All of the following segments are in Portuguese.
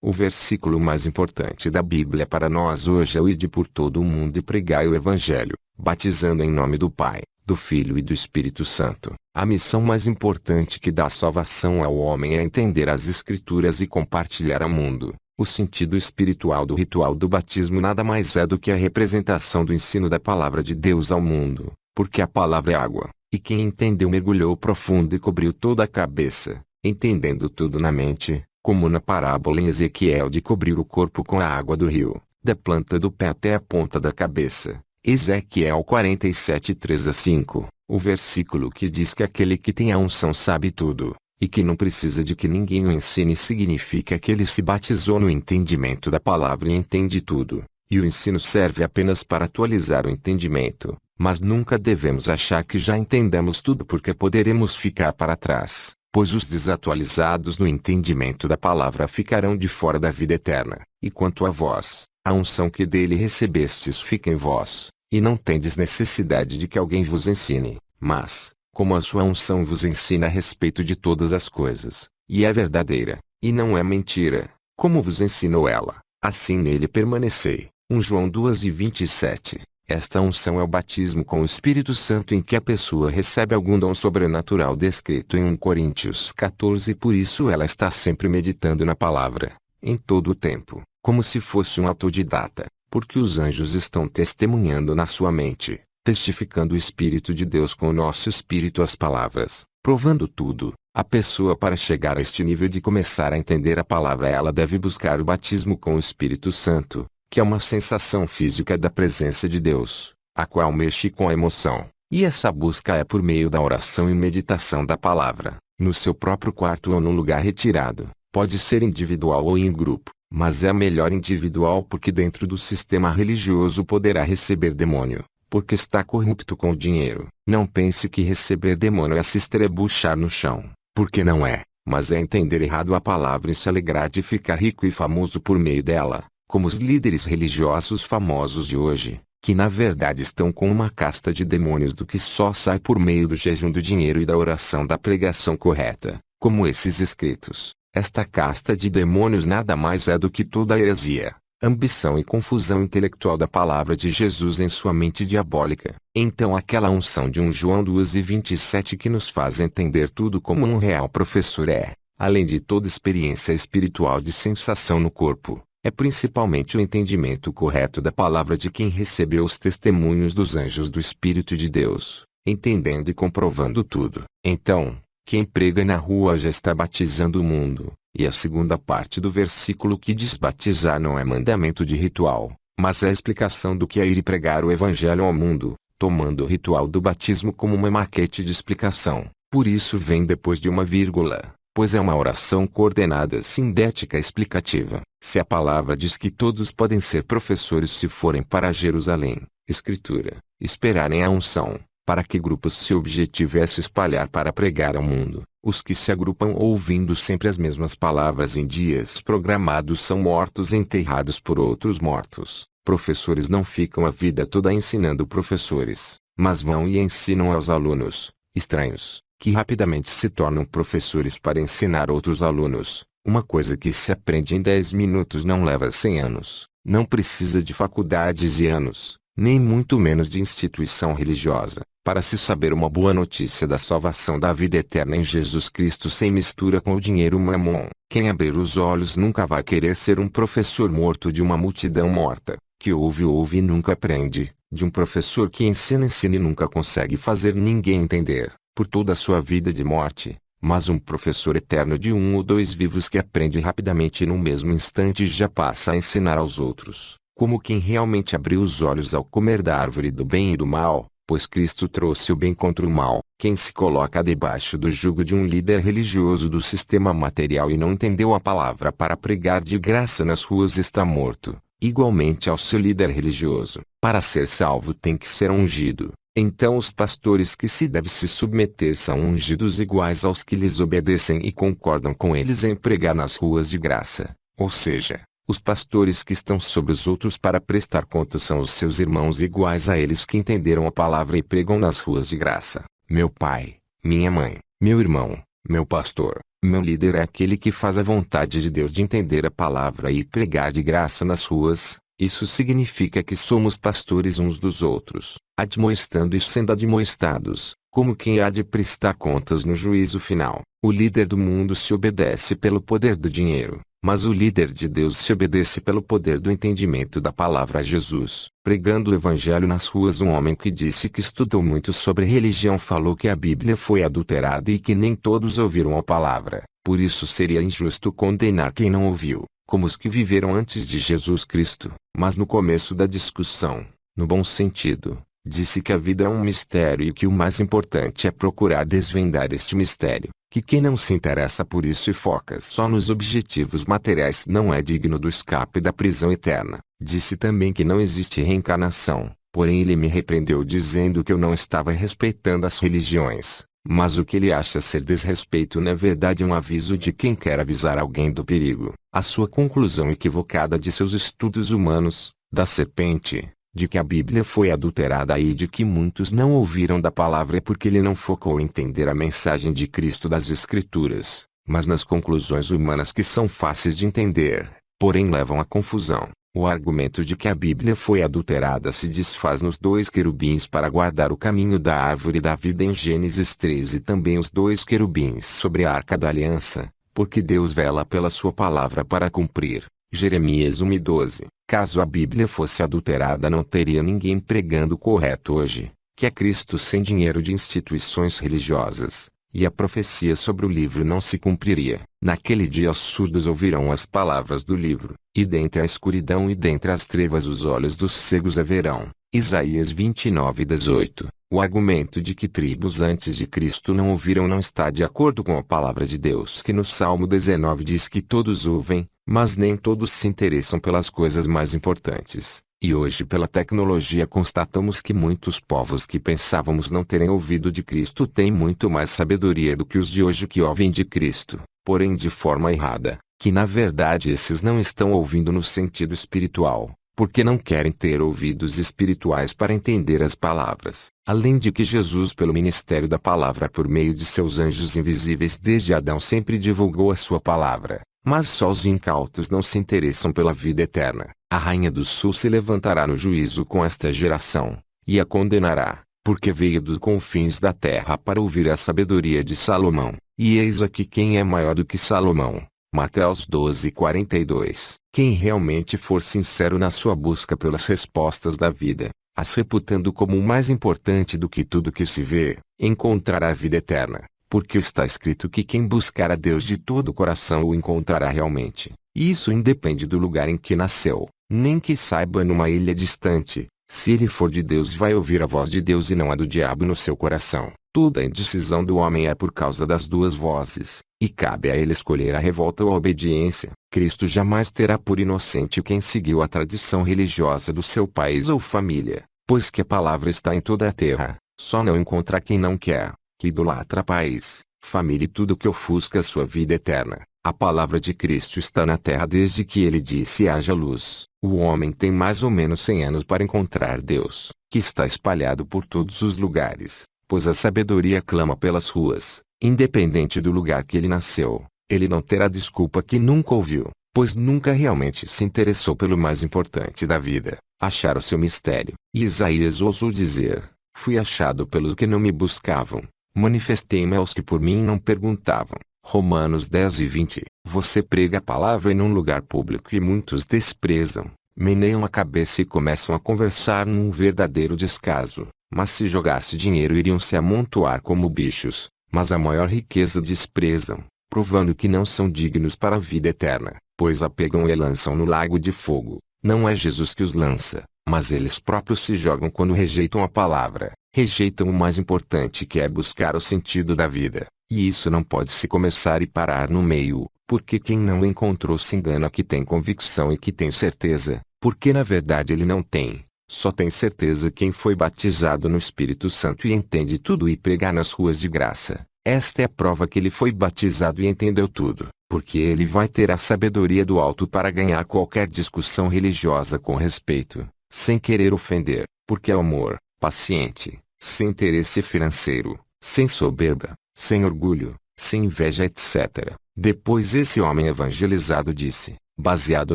O versículo mais importante da Bíblia para nós hoje é o ide por todo o mundo e pregai o Evangelho, batizando em nome do Pai, do Filho e do Espírito Santo. A missão mais importante que dá salvação ao homem é entender as Escrituras e compartilhar ao mundo. O sentido espiritual do ritual do batismo nada mais é do que a representação do ensino da palavra de Deus ao mundo, porque a palavra é água, e quem entendeu mergulhou profundo e cobriu toda a cabeça, entendendo tudo na mente, como na parábola em Ezequiel de cobrir o corpo com a água do rio, da planta do pé até a ponta da cabeça. Ezequiel 47, 3-5, o versículo que diz que aquele que tem a unção sabe tudo, e que não precisa de que ninguém o ensine significa que ele se batizou no entendimento da palavra e entende tudo, e o ensino serve apenas para atualizar o entendimento, mas nunca devemos achar que já entendemos tudo porque poderemos ficar para trás, pois os desatualizados no entendimento da palavra ficarão de fora da vida eterna, e quanto a vós, a unção que dele recebestes fica em vós, e não tendes necessidade de que alguém vos ensine, mas, como a sua unção vos ensina a respeito de todas as coisas, e é verdadeira, e não é mentira, como vos ensinou ela, assim nele permanecei. 1 João 2:27. Esta unção é o batismo com o Espírito Santo em que a pessoa recebe algum dom sobrenatural descrito em 1 Coríntios 14. Por isso ela está sempre meditando na palavra, em todo o tempo, como se fosse um autodidata, porque os anjos estão testemunhando na sua mente, testificando o Espírito de Deus com o nosso espírito as palavras, provando tudo. A pessoa para chegar a este nível de começar a entender a palavra ela deve buscar o batismo com o Espírito Santo, que é uma sensação física da presença de Deus, a qual mexe com a emoção, e essa busca é por meio da oração e meditação da palavra, no seu próprio quarto ou num lugar retirado, pode ser individual ou em grupo, mas é melhor individual porque dentro do sistema religioso poderá receber demônio, porque está corrupto com o dinheiro. Não pense que receber demônio é se estrebuchar no chão, porque não é, mas é entender errado a palavra e se alegrar de ficar rico e famoso por meio dela, como os líderes religiosos famosos de hoje, que na verdade estão com uma casta de demônios do que só sai por meio do jejum do dinheiro e da oração da pregação correta, como esses escritos. Esta casta de demônios nada mais é do que toda a heresia, ambição e confusão intelectual da palavra de Jesus em sua mente diabólica. Então aquela unção de 1 João 2:27 que nos faz entender tudo como um real professor é, além de toda experiência espiritual de sensação no corpo, é principalmente o entendimento correto da palavra de quem recebeu os testemunhos dos anjos do Espírito de Deus, entendendo e comprovando tudo. Então, quem prega na rua já está batizando o mundo, e a segunda parte do versículo que diz batizar não é mandamento de ritual, mas é a explicação do que é ir e pregar o Evangelho ao mundo, tomando o ritual do batismo como uma maquete de explicação. Por isso vem depois de uma vírgula, pois é uma oração coordenada sintética explicativa. Se a palavra diz que todos podem ser professores se forem para Jerusalém, Escritura, esperarem a unção, para que grupos seu objetivo é se espalhar para pregar ao mundo. Os que se agrupam ouvindo sempre as mesmas palavras em dias programados são mortos enterrados por outros mortos. Professores não ficam a vida toda ensinando professores, mas vão e ensinam aos alunos, estranhos, que rapidamente se tornam professores para ensinar outros alunos. Uma coisa que se aprende em 10 minutos não leva 100 anos, não precisa de faculdades e anos, nem muito menos de instituição religiosa, para se saber uma boa notícia da salvação da vida eterna em Jesus Cristo sem mistura com o dinheiro mamon. Quem abrir os olhos nunca vai querer ser um professor morto de uma multidão morta, que ouve e nunca aprende, de um professor que ensina e nunca consegue fazer ninguém entender, por toda a sua vida de morte. Mas um professor eterno de 1 ou 2 vivos que aprende rapidamente e no mesmo instante já passa a ensinar aos outros, como quem realmente abriu os olhos ao comer da árvore do bem e do mal, pois Cristo trouxe o bem contra o mal. Quem se coloca debaixo do jugo de um líder religioso do sistema material e não entendeu a palavra para pregar de graça nas ruas está morto, igualmente ao seu líder religioso. Para ser salvo tem que ser ungido. Então os pastores que se devem se submeter são ungidos iguais aos que lhes obedecem e concordam com eles em pregar nas ruas de graça. Ou seja, os pastores que estão sobre os outros para prestar contas são os seus irmãos iguais a eles que entenderam a palavra e pregam nas ruas de graça. Meu pai, minha mãe, meu irmão, Meu pastor, meu líder é aquele que faz a vontade de Deus de entender a palavra e pregar de graça nas ruas. Isso significa que somos pastores uns dos outros, admoestando e sendo admoestados, como quem há de prestar contas no juízo final. O líder do mundo se obedece pelo poder do dinheiro, mas o líder de Deus se obedece pelo poder do entendimento da palavra. Jesus, pregando o evangelho nas ruas, um homem que disse que estudou muito sobre religião falou que a Bíblia foi adulterada e que nem todos ouviram a palavra. Por isso seria injusto condenar quem não ouviu, como os que viveram antes de Jesus Cristo. Mas no começo da discussão, no bom sentido, disse que a vida é um mistério e que o mais importante é procurar desvendar este mistério, que quem não se interessa por isso e foca só nos objetivos materiais não é digno do escape da prisão eterna. Disse também que não existe reencarnação, porém ele me repreendeu dizendo que eu não estava respeitando as religiões. Mas o que ele acha ser desrespeito na verdade é um aviso de quem quer avisar alguém do perigo. A sua conclusão equivocada de seus estudos humanos, da serpente, de que a Bíblia foi adulterada e de que muitos não ouviram da palavra é porque ele não focou em entender a mensagem de Cristo das Escrituras, mas nas conclusões humanas que são fáceis de entender, porém levam à confusão. O argumento de que a Bíblia foi adulterada se desfaz nos dois querubins para guardar o caminho da árvore da vida em Gênesis 3 e também os dois querubins sobre a arca da aliança, porque Deus vela pela sua palavra para cumprir. Jeremias 1:12. Caso a Bíblia fosse adulterada não teria ninguém pregando correto hoje, que é Cristo sem dinheiro de instituições religiosas, e a profecia sobre o livro não se cumpriria. Naquele dia os surdos ouvirão as palavras do livro, e dentre a escuridão e dentre as trevas os olhos dos cegos a verão. Isaías 29:18. O argumento de que tribos antes de Cristo não ouviram não está de acordo com a palavra de Deus que no Salmo 19 diz que todos ouvem, mas nem todos se interessam pelas coisas mais importantes. E hoje pela tecnologia constatamos que muitos povos que pensávamos não terem ouvido de Cristo têm muito mais sabedoria do que os de hoje que ouvem de Cristo, porém de forma errada, que na verdade esses não estão ouvindo no sentido espiritual, porque não querem ter ouvidos espirituais para entender as palavras. Além de que Jesus pelo ministério da palavra por meio de seus anjos invisíveis desde Adão sempre divulgou a sua palavra, mas só os incautos não se interessam pela vida eterna. A rainha do sul se levantará no juízo com esta geração, e a condenará, porque veio dos confins da terra para ouvir a sabedoria de Salomão. E eis aqui quem é maior do que Salomão. Mateus 12:42. Quem realmente for sincero na sua busca pelas respostas da vida, as reputando como o mais importante do que tudo que se vê, encontrará a vida eterna, porque está escrito que quem buscar a Deus de todo o coração o encontrará realmente. E isso independe do lugar em que nasceu, nem que saiba numa ilha distante. Se ele for de Deus vai ouvir a voz de Deus e não a do diabo no seu coração. Toda a indecisão do homem é por causa das duas vozes, e cabe a ele escolher a revolta ou a obediência. Cristo jamais terá por inocente quem seguiu a tradição religiosa do seu país ou família, pois que a palavra está em toda a terra, só não encontra quem não quer, que idolatra país, família e tudo que ofusca sua vida eterna. A palavra de Cristo está na terra desde que ele disse haja luz. O homem tem mais ou menos 100 anos para encontrar Deus, que está espalhado por todos os lugares, pois a sabedoria clama pelas ruas, independente do lugar que ele nasceu. Ele não terá desculpa que nunca ouviu, pois nunca realmente se interessou pelo mais importante da vida, achar o seu mistério. E Isaías ousou dizer: fui achado pelos que não me buscavam, manifestei-me aos que por mim não perguntavam. Romanos 10:20. Você prega a palavra em um lugar público e muitos desprezam, meneiam a cabeça e começam a conversar num verdadeiro descaso. Mas se jogasse dinheiro iriam se amontoar como bichos, mas a maior riqueza desprezam, provando que não são dignos para a vida eterna, pois a pegam e lançam no lago de fogo. Não é Jesus que os lança, mas eles próprios se jogam quando rejeitam a palavra, rejeitam o mais importante que é buscar o sentido da vida. E isso não pode se começar e parar no meio, porque quem não encontrou se engana que tem convicção e que tem certeza, porque na verdade ele não tem. Só tem certeza quem foi batizado no Espírito Santo e entende tudo e pregar nas ruas de graça. Esta é a prova que ele foi batizado e entendeu tudo, porque ele vai ter a sabedoria do alto para ganhar qualquer discussão religiosa com respeito, sem querer ofender, porque é amor, paciente, sem interesse financeiro, sem soberba, sem orgulho, sem inveja, etc. Depois esse homem evangelizado disse, baseado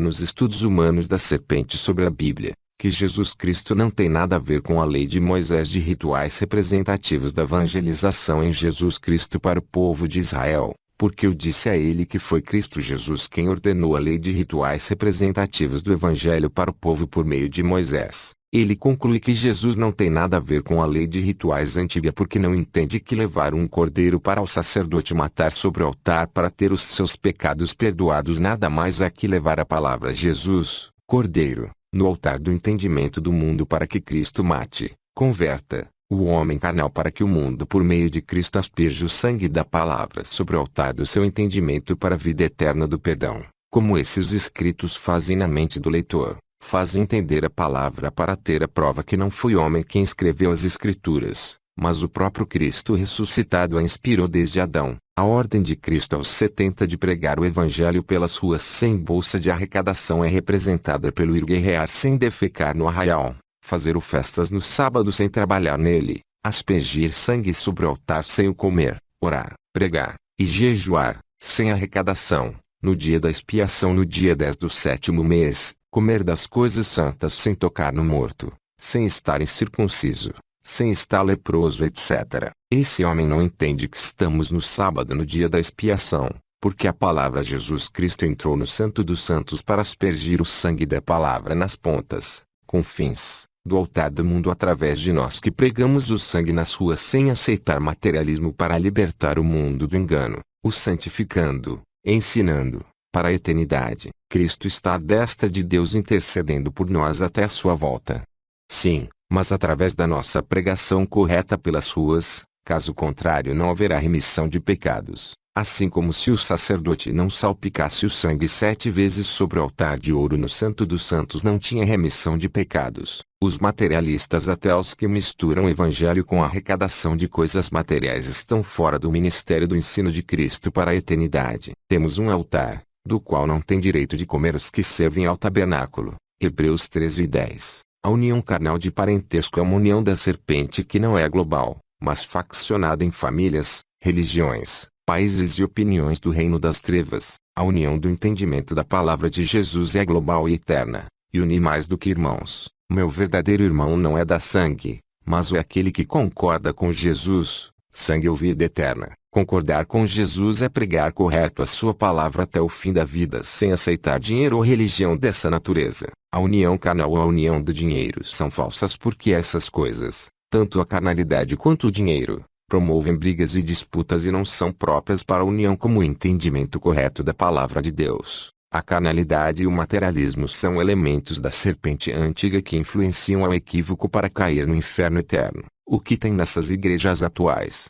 nos estudos humanos da serpente sobre a Bíblia, que Jesus Cristo não tem nada a ver com a lei de Moisés de rituais representativos da evangelização em Jesus Cristo para o povo de Israel, porque eu disse a ele que foi Cristo Jesus quem ordenou a lei de rituais representativos do Evangelho para o povo por meio de Moisés. Ele conclui que Jesus não tem nada a ver com a lei de rituais antiga porque não entende que levar um cordeiro para o sacerdote matar sobre o altar para ter os seus pecados perdoados nada mais é que levar a palavra Jesus, Cordeiro, no altar do entendimento do mundo para que Cristo mate, converta, o homem carnal para que o mundo por meio de Cristo asperge o sangue da palavra sobre o altar do seu entendimento para a vida eterna do perdão, como esses escritos fazem na mente do leitor. Faz entender a palavra para ter a prova que não foi homem quem escreveu as Escrituras, mas o próprio Cristo ressuscitado a inspirou desde Adão. A ordem de Cristo aos 70 de pregar o Evangelho pelas ruas sem bolsa de arrecadação é representada pelo ir guerrear sem defecar no arraial, fazer festas no sábado sem trabalhar nele, aspergir sangue sobre o altar sem o comer, orar, pregar e jejuar, sem arrecadação, no dia da expiação no dia 10 do 7º mês, comer das coisas santas sem tocar no morto, sem estar incircunciso, sem estar leproso, etc. Esse homem não entende que estamos no sábado no dia da expiação, porque a palavra Jesus Cristo entrou no Santo dos Santos para aspergir o sangue da palavra nas pontas, confins, do altar do mundo através de nós que pregamos o sangue nas ruas sem aceitar materialismo para libertar o mundo do engano, o santificando, ensinando, para a eternidade. Cristo está à destra de Deus intercedendo por nós até a sua volta. Sim, mas através da nossa pregação correta pelas ruas, caso contrário não haverá remissão de pecados. Assim como se o sacerdote não salpicasse o sangue 7 vezes sobre o altar de ouro no Santo dos Santos não tinha remissão de pecados. Os materialistas até os que misturam o evangelho com a arrecadação de coisas materiais estão fora do ministério do ensino de Cristo para a eternidade. Temos um altar, do qual não tem direito de comer os que servem ao tabernáculo. Hebreus 13:10. A união carnal de parentesco é uma união da serpente que não é global, mas faccionada em famílias, religiões, países e opiniões do reino das trevas. A união do entendimento da palavra de Jesus é global e eterna, e une mais do que irmãos. Meu verdadeiro irmão não é da sangue, mas é aquele que concorda com Jesus, sangue ou vida eterna. Concordar com Jesus é pregar correto a sua palavra até o fim da vida sem aceitar dinheiro ou religião dessa natureza. A união carnal ou a união do dinheiro são falsas porque essas coisas, tanto a carnalidade quanto o dinheiro, promovem brigas e disputas e não são próprias para a união como o entendimento correto da palavra de Deus. A carnalidade e o materialismo são elementos da serpente antiga que influenciam ao equívoco para cair no inferno eterno. O que tem nessas igrejas atuais?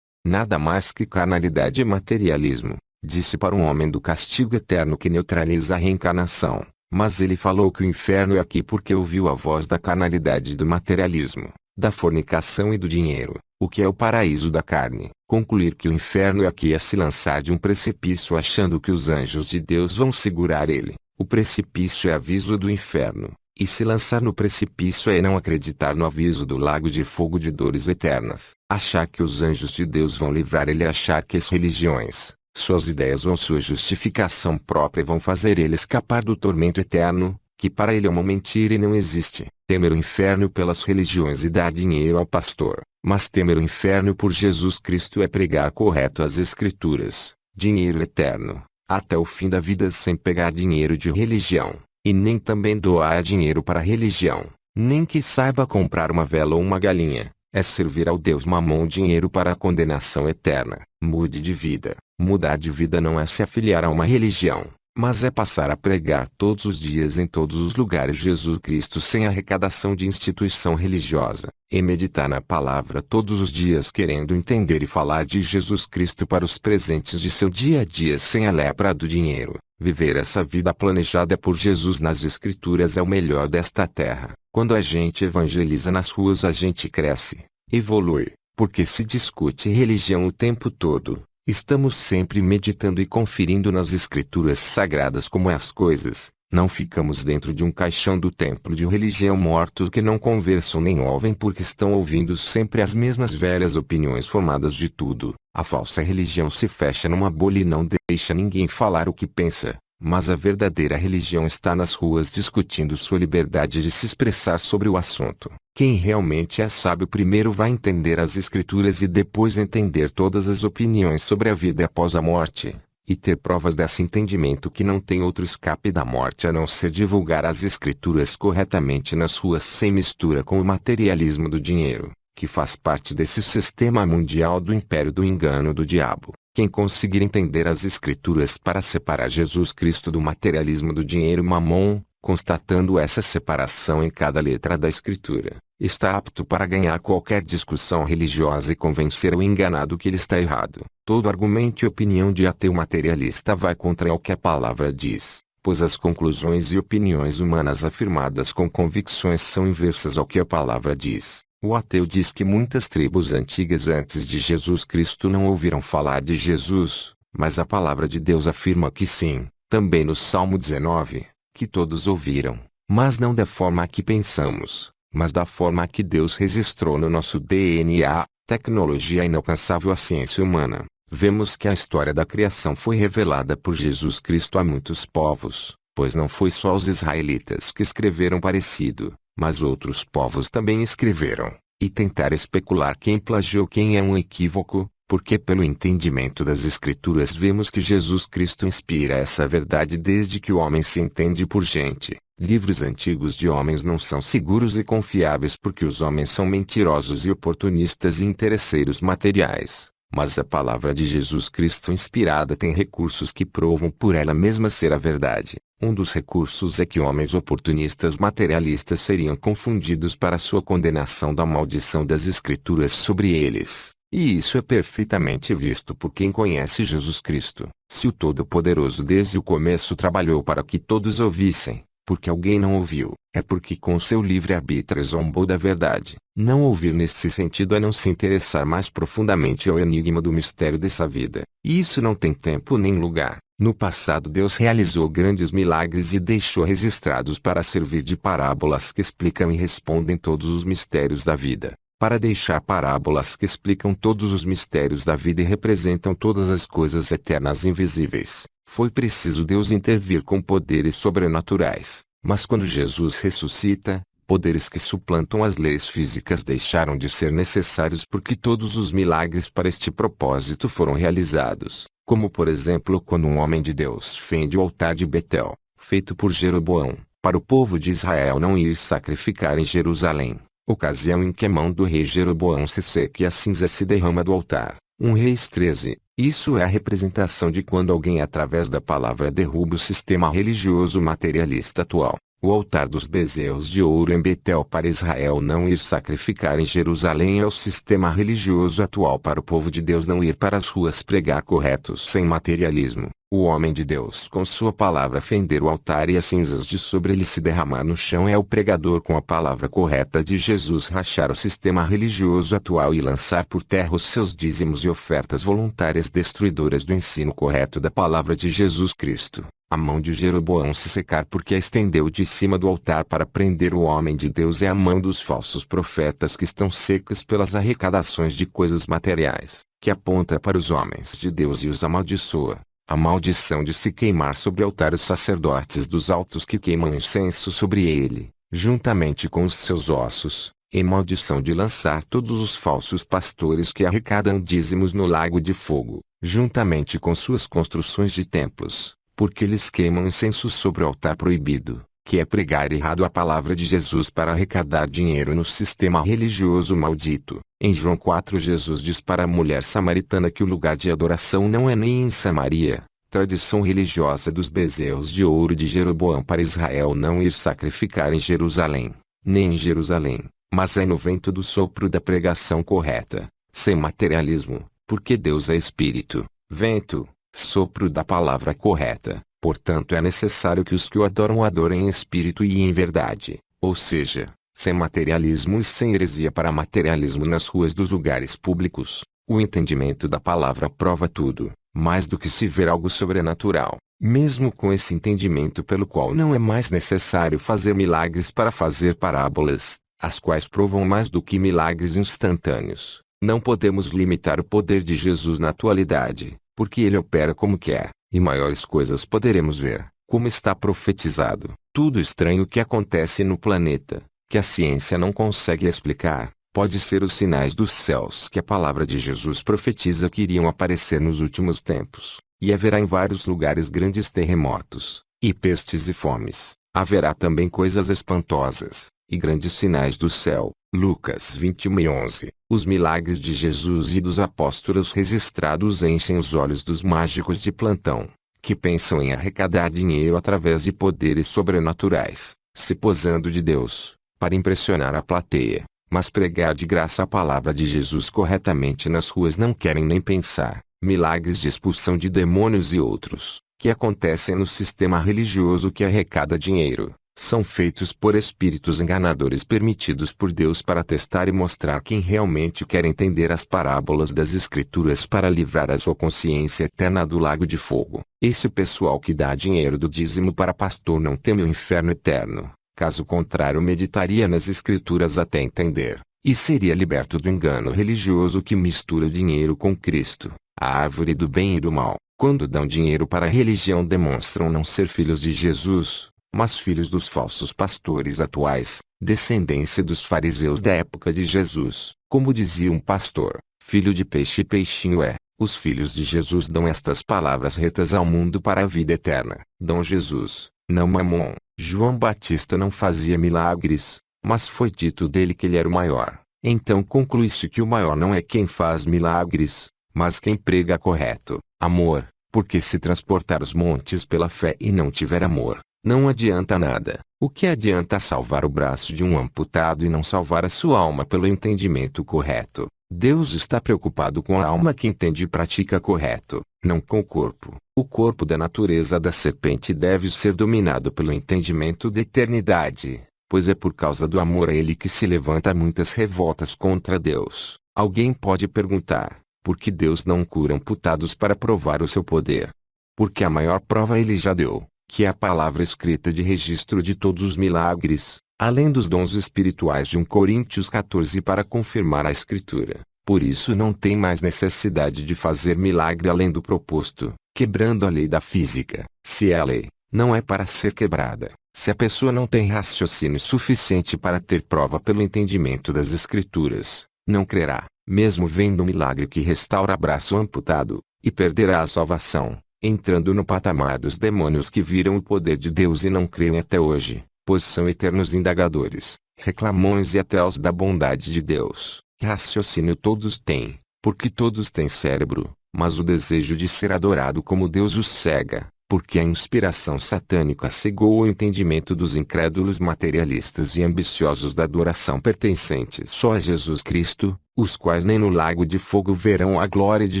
Nada mais que carnalidade e materialismo, disse para um homem do castigo eterno que neutraliza a reencarnação. Mas ele falou que o inferno é aqui porque ouviu a voz da carnalidade e do materialismo, da fornicação e do dinheiro, o que é o paraíso da carne. Concluir que o inferno é aqui é se lançar de um precipício achando que os anjos de Deus vão segurar ele. O precipício é aviso do inferno, e se lançar no precipício é não acreditar no aviso do lago de fogo de dores eternas. Achar que os anjos de Deus vão livrar ele é achar que as religiões, suas ideias ou sua justificação própria vão fazer ele escapar do tormento eterno, que para ele é uma mentira e não existe. Temer o inferno pelas religiões e dar dinheiro ao pastor, mas temer o inferno por Jesus Cristo é pregar correto as Escrituras, dinheiro eterno, até o fim da vida sem pegar dinheiro de religião, e nem também doar dinheiro para a religião, nem que saiba comprar uma vela ou uma galinha, é servir ao Deus Mamon dinheiro para a condenação eterna. Mude de vida. Mudar de vida não é se afiliar a uma religião, mas é passar a pregar todos os dias em todos os lugares Jesus Cristo sem arrecadação de instituição religiosa, e meditar na palavra todos os dias querendo entender e falar de Jesus Cristo para os presentes de seu dia a dia sem a lepra do dinheiro. Viver essa vida planejada por Jesus nas Escrituras é o melhor desta terra. Quando a gente evangeliza nas ruas a gente cresce, evolui, porque se discute religião o tempo todo. Estamos sempre meditando e conferindo nas Escrituras sagradas como as coisas, Não ficamos dentro de um caixão do templo de religião mortos que não conversam nem ouvem porque estão ouvindo sempre as mesmas velhas opiniões formadas de tudo. A falsa religião se fecha numa bolha e não deixa ninguém falar o que pensa. Mas a verdadeira religião está nas ruas discutindo sua liberdade de se expressar sobre o assunto. Quem realmente é sábio primeiro vai entender as escrituras e depois entender todas as opiniões sobre a vida após a morte, e ter provas desse entendimento que não tem outro escape da morte a não ser divulgar as escrituras corretamente nas ruas sem mistura com o materialismo do dinheiro, que faz parte desse sistema mundial do império do engano do diabo. Quem conseguir entender as escrituras para separar Jesus Cristo do materialismo do dinheiro mamon, constatando essa separação em cada letra da escritura, está apto para ganhar qualquer discussão religiosa e convencer o enganado que ele está errado. Todo argumento e opinião de ateu materialista vai contra o que a palavra diz, pois as conclusões e opiniões humanas afirmadas com convicções são inversas ao que a palavra diz. O ateu diz que muitas tribos antigas antes de Jesus Cristo não ouviram falar de Jesus, mas a palavra de Deus afirma que sim, também no Salmo 19, que todos ouviram, mas não da forma a que pensamos, mas da forma a que Deus registrou no nosso DNA, tecnologia inalcançável à ciência humana. Vemos que a história da criação foi revelada por Jesus Cristo a muitos povos, pois não foi só os israelitas que escreveram parecido, mas outros povos também escreveram, e tentar especular quem plagiou quem é um equívoco, porque pelo entendimento das escrituras vemos que Jesus Cristo inspira essa verdade desde que o homem se entende por gente. Livros antigos de homens não são seguros e confiáveis porque os homens são mentirosos e oportunistas e interesseiros materiais. Mas a palavra de Jesus Cristo inspirada tem recursos que provam por ela mesma ser a verdade. Um dos recursos é que homens oportunistas materialistas seriam confundidos para sua condenação da maldição das Escrituras sobre eles. E isso é perfeitamente visto por quem conhece Jesus Cristo. Se o Todo-Poderoso desde o começo trabalhou para que todos ouvissem, porque alguém não ouviu, é porque com seu livre-arbítrio zombou da verdade. Não ouvir nesse sentido é não se interessar mais profundamente ao enigma do mistério dessa vida. E isso não tem tempo nem lugar. No passado Deus realizou grandes milagres e deixou registrados para servir de parábolas que explicam e respondem todos os mistérios da vida. Para deixar parábolas que explicam todos os mistérios da vida e representam todas as coisas eternas e invisíveis, foi preciso Deus intervir com poderes sobrenaturais. Mas quando Jesus ressuscita, poderes que suplantam as leis físicas deixaram de ser necessários porque todos os milagres para este propósito foram realizados. Como por exemplo quando um homem de Deus fende o altar de Betel, feito por Jeroboão, para o povo de Israel não ir sacrificar em Jerusalém, ocasião em que a mão do rei Jeroboão se seca e a cinza se derrama do altar. 1 Reis 13. Isso é a representação de quando alguém através da palavra derruba o sistema religioso materialista atual. O altar dos bezerros de ouro em Betel para Israel não ir sacrificar em Jerusalém é o sistema religioso atual para o povo de Deus não ir para as ruas pregar corretos sem materialismo. O homem de Deus com sua palavra fender o altar e as cinzas de sobre ele se derramar no chão é o pregador com a palavra correta de Jesus rachar o sistema religioso atual e lançar por terra os seus dízimos e ofertas voluntárias destruidoras do ensino correto da palavra de Jesus Cristo. A mão de Jeroboão se secar porque a estendeu de cima do altar para prender o homem de Deus é a mão dos falsos profetas que estão secas pelas arrecadações de coisas materiais, que aponta para os homens de Deus e os amaldiçoa. A maldição de se queimar sobre o altar os sacerdotes dos altos que queimam incenso sobre ele, juntamente com os seus ossos, e maldição de lançar todos os falsos pastores que arrecadam dízimos no lago de fogo, juntamente com suas construções de templos, porque eles queimam incenso sobre o altar proibido, que é pregar errado a palavra de Jesus para arrecadar dinheiro no sistema religioso maldito. Em João 4 Jesus diz para a mulher samaritana que o lugar de adoração não é nem em Samaria, tradição religiosa dos bezerros de ouro de Jeroboão para Israel não ir sacrificar em Jerusalém, nem em Jerusalém, mas é no vento do sopro da pregação correta, sem materialismo, porque Deus é espírito, vento, sopro da palavra correta. Portanto é necessário que os que o adoram adorem em espírito e em verdade, ou seja, sem materialismo e sem heresia para materialismo nas ruas dos lugares públicos. O entendimento da palavra prova tudo, mais do que se ver algo sobrenatural. Mesmo com esse entendimento pelo qual não é mais necessário fazer milagres para fazer parábolas, as quais provam mais do que milagres instantâneos, não podemos limitar o poder de Jesus na atualidade, porque ele opera como quer, e maiores coisas poderemos ver, como está profetizado. Tudo estranho que acontece no planeta, que a ciência não consegue explicar, pode ser os sinais dos céus que a palavra de Jesus profetiza que iriam aparecer nos últimos tempos. E haverá em vários lugares grandes terremotos, e pestes e fomes. Haverá também coisas espantosas, e grandes sinais do céu. Lucas 21:11. Os milagres de Jesus e dos apóstolos registrados enchem os olhos dos mágicos de plantão, que pensam em arrecadar dinheiro através de poderes sobrenaturais, se posando de Deus, para impressionar a plateia. Mas pregar de graça a palavra de Jesus corretamente nas ruas não querem nem pensar. Milagres de expulsão de demônios e outros, que acontecem no sistema religioso que arrecada dinheiro, são feitos por espíritos enganadores permitidos por Deus para testar e mostrar quem realmente quer entender as parábolas das Escrituras para livrar a sua consciência eterna do lago de fogo. Esse pessoal que dá dinheiro do dízimo para pastor não teme o inferno eterno, caso contrário meditaria nas Escrituras até entender, e seria liberto do engano religioso que mistura o dinheiro com Cristo. A árvore do bem e do mal, quando dão dinheiro para a religião demonstram não ser filhos de Jesus, mas filhos dos falsos pastores atuais, descendência dos fariseus da época de Jesus. Como dizia um pastor, filho de peixe e peixinho é. Os filhos de Jesus dão estas palavras retas ao mundo para a vida eterna. Dom Jesus, não Mamon. João Batista não fazia milagres, mas foi dito dele que ele era o maior. Então conclui-se que o maior não é quem faz milagres, mas quem prega correto, amor, porque se transportar os montes pela fé e não tiver amor, não adianta nada. O que adianta salvar o braço de um amputado e não salvar a sua alma pelo entendimento correto? Deus está preocupado com a alma que entende e pratica correto, não com o corpo. O corpo da natureza da serpente deve ser dominado pelo entendimento da eternidade, pois é por causa do amor a ele que se levanta muitas revoltas contra Deus. Alguém pode perguntar, por que Deus não cura amputados para provar o seu poder? Porque a maior prova ele já deu, que é a palavra escrita de registro de todos os milagres, além dos dons espirituais de 1 Coríntios 14 para confirmar a escritura. Por isso não tem mais necessidade de fazer milagre além do proposto, quebrando a lei da física. Se é a lei, não é para ser quebrada. Se a pessoa não tem raciocínio suficiente para ter prova pelo entendimento das escrituras, não crerá, mesmo vendo um milagre que restaura braço amputado, e perderá a salvação, entrando no patamar dos demônios que viram o poder de Deus e não creem até hoje, pois são eternos indagadores, reclamões e ateus da bondade de Deus. Raciocínio todos têm, porque todos têm cérebro, mas o desejo de ser adorado como Deus os cega, porque a inspiração satânica cegou o entendimento dos incrédulos materialistas e ambiciosos da adoração pertencente só a Jesus Cristo, os quais nem no lago de fogo verão a glória de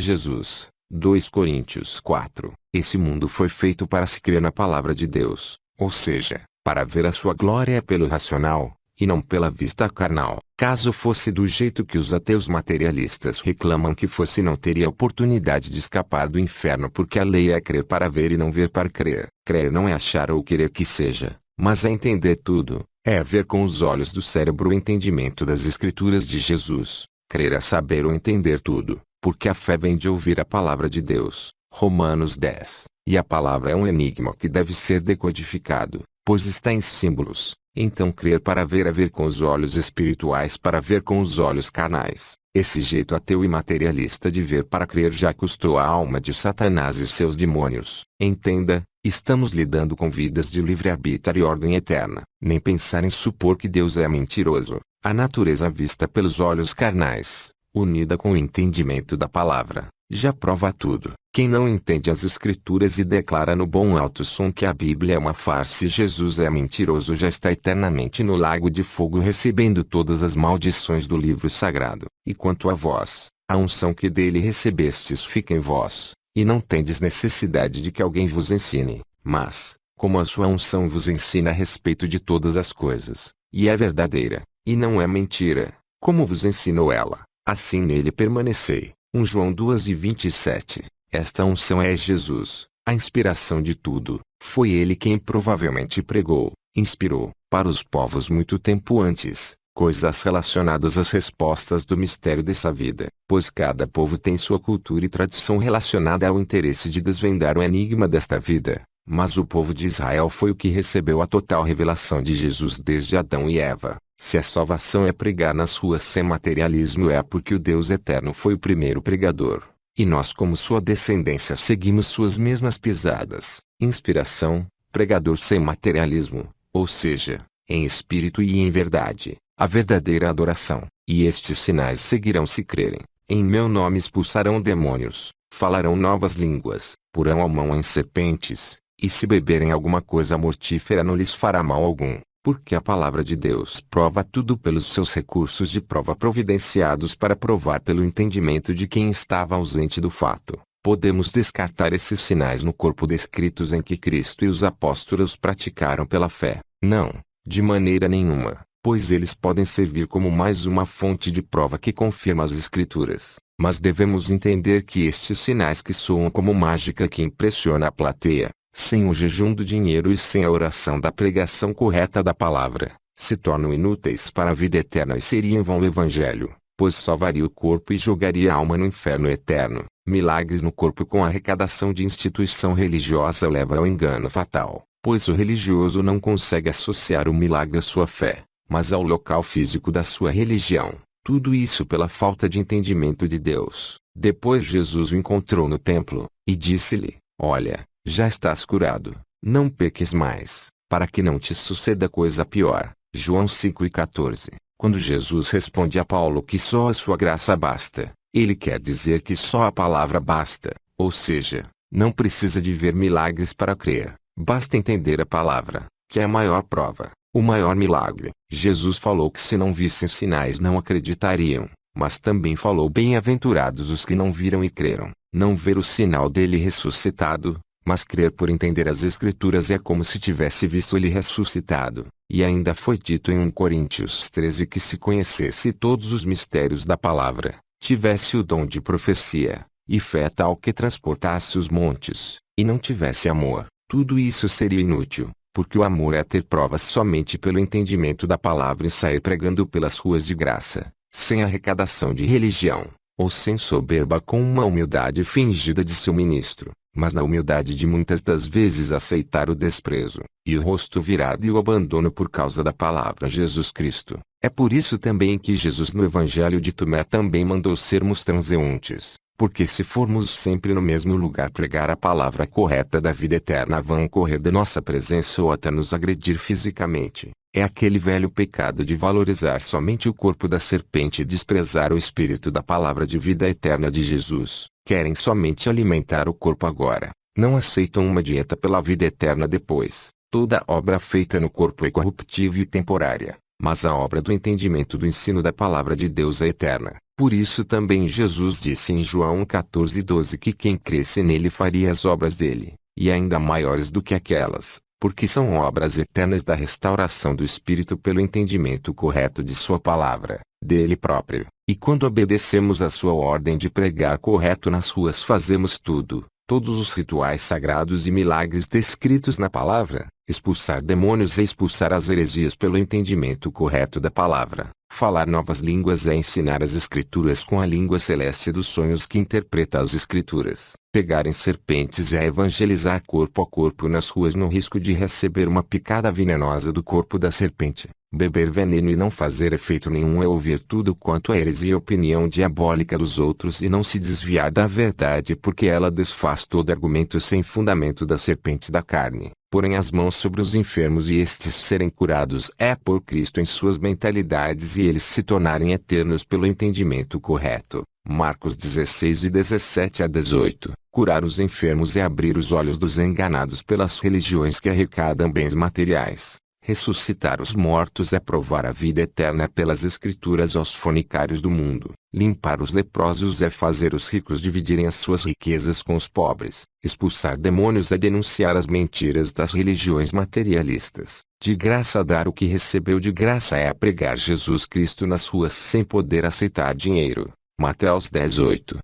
Jesus. 2 Coríntios 4. Esse mundo foi feito para se crer na palavra de Deus, ou seja, para ver a sua glória pelo racional, e não pela vista carnal. Caso fosse do jeito que os ateus materialistas reclamam que fosse, não teria oportunidade de escapar do inferno, porque a lei é crer para ver e não ver para crer. Crer não é achar ou querer que seja, mas é entender tudo, é ver com os olhos do cérebro o entendimento das escrituras de Jesus. Crer é saber ou entender tudo, porque a fé vem de ouvir a palavra de Deus. Romanos 10. E a palavra é um enigma que deve ser decodificado, pois está em símbolos. Então crer para ver é ver com os olhos espirituais para ver com os olhos carnais. Esse jeito ateu e materialista de ver para crer já custou a alma de Satanás e seus demônios. Entenda, estamos lidando com vidas de livre-arbítrio e ordem eterna. Nem pensar em supor que Deus é mentiroso. A natureza vista pelos olhos carnais, unida com o entendimento da palavra, já prova tudo. Quem não entende as escrituras e declara no bom alto som que a Bíblia é uma farsa e Jesus é mentiroso já está eternamente no lago de fogo recebendo todas as maldições do livro sagrado. E quanto a vós, a unção que dele recebestes fica em vós, e não tendes necessidade de que alguém vos ensine, mas, como a sua unção vos ensina a respeito de todas as coisas, e é verdadeira, e não é mentira, como vos ensinou ela, assim nele permanecei. 1 João 2:27. Esta unção é Jesus, a inspiração de tudo. Foi ele quem provavelmente pregou, inspirou, para os povos muito tempo antes, coisas relacionadas às respostas do mistério dessa vida, pois cada povo tem sua cultura e tradição relacionada ao interesse de desvendar o enigma desta vida. Mas o povo de Israel foi o que recebeu a total revelação de Jesus desde Adão e Eva. Se a salvação é pregar nas ruas sem materialismo, é porque o Deus eterno foi o primeiro pregador, e nós, como sua descendência, seguimos suas mesmas pisadas. Inspiração, pregador sem materialismo, ou seja, em espírito e em verdade, a verdadeira adoração. E estes sinais seguirão se crerem. Em meu nome expulsarão demônios, falarão novas línguas, porão a mão em serpentes, e se beberem alguma coisa mortífera não lhes fará mal algum, porque a palavra de Deus prova tudo pelos seus recursos de prova providenciados para provar pelo entendimento de quem estava ausente do fato. Podemos descartar esses sinais no corpo descritos em que Cristo e os apóstolos praticaram pela fé? Não, de maneira nenhuma, pois eles podem servir como mais uma fonte de prova que confirma as Escrituras. Mas devemos entender que estes sinais, que soam como mágica que impressiona a plateia, sem o jejum do dinheiro e sem a oração da pregação correta da palavra, se tornam inúteis para a vida eterna e seriam vão o evangelho, pois salvaria o corpo e jogaria a alma no inferno eterno. Milagres no corpo com arrecadação de instituição religiosa leva ao engano fatal, pois o religioso não consegue associar o milagre à sua fé, mas ao local físico da sua religião. Tudo isso pela falta de entendimento de Deus. Depois Jesus o encontrou no templo, e disse-lhe: Olha, já estás curado, não peques mais, para que não te suceda coisa pior. João 5:14. Quando Jesus responde a Paulo que só a sua graça basta, ele quer dizer que só a palavra basta, ou seja, não precisa de ver milagres para crer, basta entender a palavra, que é a maior prova, o maior milagre. Jesus falou que se não vissem sinais não acreditariam, mas também falou: bem-aventurados os que não viram e creram. Não ver o sinal dele ressuscitado, mas crer por entender as Escrituras é como se tivesse visto ele ressuscitado. E ainda foi dito em 1 Coríntios 13 que se conhecesse todos os mistérios da palavra, tivesse o dom de profecia, e fé tal que transportasse os montes, e não tivesse amor, tudo isso seria inútil, porque o amor é ter provas somente pelo entendimento da palavra e sair pregando pelas ruas de graça, sem arrecadação de religião, ou sem soberba com uma humildade fingida de seu ministro, mas na humildade de muitas das vezes aceitar o desprezo, e o rosto virado e o abandono por causa da palavra Jesus Cristo. É por isso também que Jesus no Evangelho de Tomé também mandou sermos transeuntes, porque se formos sempre no mesmo lugar pregar a palavra correta da vida eterna, vão correr da nossa presença ou até nos agredir fisicamente. É aquele velho pecado de valorizar somente o corpo da serpente e desprezar o espírito da palavra de vida eterna de Jesus. Querem somente alimentar o corpo agora, não aceitam uma dieta pela vida eterna depois. Toda obra feita no corpo é corruptível e temporária, mas a obra do entendimento do ensino da palavra de Deus é eterna. Por isso também Jesus disse em João 14:12 que quem cresce nele faria as obras dele, e ainda maiores do que aquelas, porque são obras eternas da restauração do espírito pelo entendimento correto de sua palavra, dele próprio. E quando obedecemos a sua ordem de pregar correto nas ruas, fazemos todos os rituais sagrados e milagres descritos na palavra, expulsar demônios é expulsar as heresias pelo entendimento correto da palavra. Falar novas línguas é ensinar as Escrituras com a língua celeste dos sonhos que interpreta as Escrituras. Pegar em serpentes é evangelizar corpo a corpo nas ruas no risco de receber uma picada venenosa do corpo da serpente. Beber veneno e não fazer efeito nenhum é ouvir tudo quanto é heresia e opinião diabólica dos outros e não se desviar da verdade, porque ela desfaz todo argumento sem fundamento da serpente da carne. Porem as mãos sobre os enfermos e estes serem curados é por Cristo em suas mentalidades e eles se tornarem eternos pelo entendimento correto. Marcos 16:17-18. Curar os enfermos é abrir os olhos dos enganados pelas religiões que arrecadam bens materiais. Ressuscitar os mortos é provar a vida eterna pelas Escrituras aos fornicários do mundo. Limpar os leprosos é fazer os ricos dividirem as suas riquezas com os pobres. Expulsar demônios é denunciar as mentiras das religiões materialistas. De graça dar o que recebeu de graça é pregar Jesus Cristo nas ruas sem poder aceitar dinheiro. Mateus 10:8.